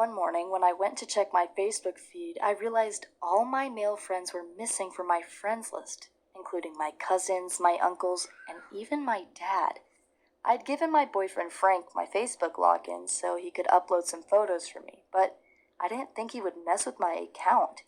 One morning, when I went to check my Facebook feed, I realized all my male friends were missing from my friends list, including my cousins, my uncles, and even my dad. I'd given my boyfriend Frank my Facebook login so he could upload some photos for me, but I didn't think he would mess with my account.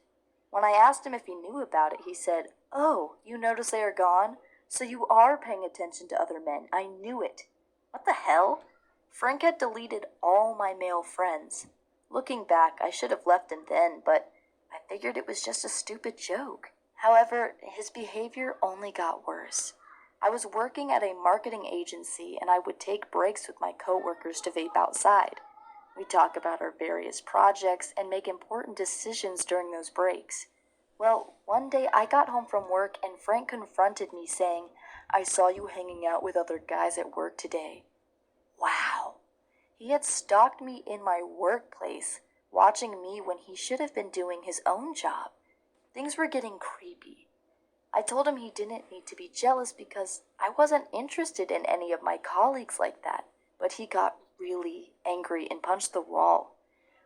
When I asked him if he knew about it, he said, "Oh, you notice they are gone? So you are paying attention to other men. I knew it." What the hell? Frank had deleted all my male friends. Looking back, I should have left him then, but I figured it was just a stupid joke. However, his behavior only got worse. I was working at a marketing agency and I would take breaks with my coworkers to vape outside. We talk about our various projects and make important decisions during those breaks. Well, one day I got home from work and Frank confronted me saying, "I saw you hanging out with other guys at work today." Wow. He had stalked me in my workplace, watching me when he should have been doing his own job. Things were getting creepy. I told him he didn't need to be jealous because I wasn't interested in any of my colleagues like that, but he got really angry and punched the wall.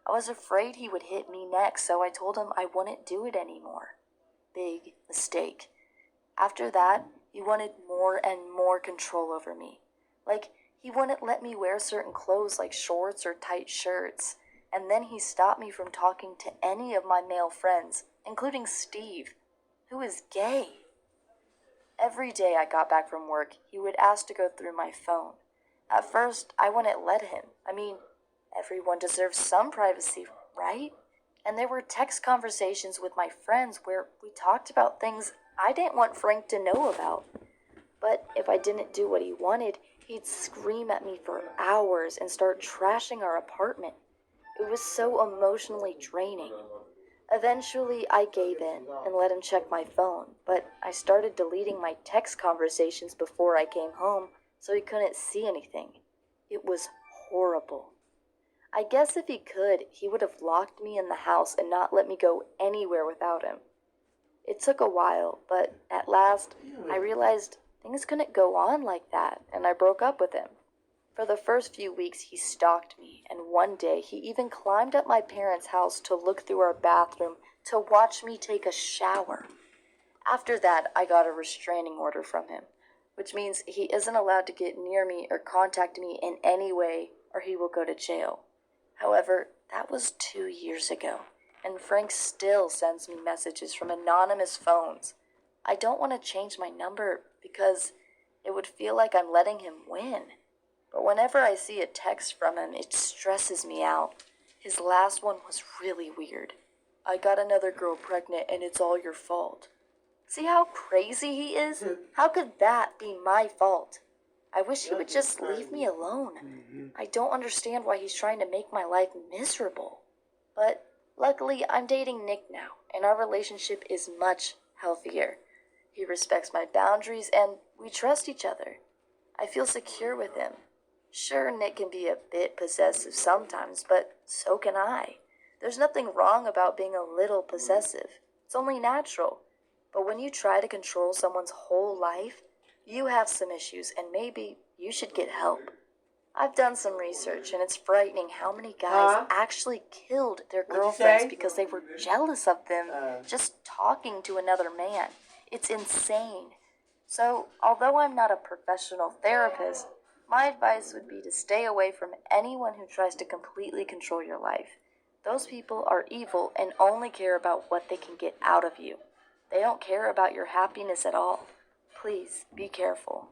I was afraid he would hit me next, so I told him I wouldn't do it anymore. Big mistake. After that, he wanted more and more control over me. Like, he wouldn't let me wear certain clothes like shorts or tight shirts, and then he stopped me from talking to any of my male friends, including Steve, who is gay. Every day I got back from work, he would ask to go through my phone. At first, I wouldn't let him. I mean, everyone deserves some privacy, right? And there were text conversations with my friends where we talked about things I didn't want Frank to know about. But if I didn't do what he wanted, he'd scream at me for hours and start trashing our apartment. It was so emotionally draining. Eventually, I gave in and let him check my phone, but I started deleting my text conversations before I came home so he couldn't see anything. It was horrible. I guess if he could, he would have locked me in the house and not let me go anywhere without him. It took a while, but at last, I realized things couldn't go on like that, and I broke up with him. For the first few weeks, he stalked me, and one day he even climbed up my parents' house to look through our bathroom to watch me take a shower. After that, I got a restraining order from him, which means he isn't allowed to get near me or contact me in any way, or he will go to jail. However, that was 2 years ago, and Frank still sends me messages from anonymous phones. I don't want to change my number because it would feel like I'm letting him win. But whenever I see a text from him, it stresses me out. His last one was really weird. "I got another girl pregnant and it's all your fault." See how crazy he is? How could that be my fault? I wish he would just leave me alone. I don't understand why he's trying to make my life miserable. But luckily, I'm dating Nick now, and our relationship is much healthier. He respects my boundaries, and we trust each other. I feel secure with him. Sure, Nick can be a bit possessive sometimes, but so can I. There's nothing wrong about being a little possessive. It's only natural. But when you try to control someone's whole life, you have some issues, and maybe you should get help. I've done some research, and it's frightening how many guys actually killed their girlfriends because they were jealous of them just talking to another man. It's insane. So, although I'm not a professional therapist, my advice would be to stay away from anyone who tries to completely control your life. Those people are evil and only care about what they can get out of you. They don't care about your happiness at all. Please be careful.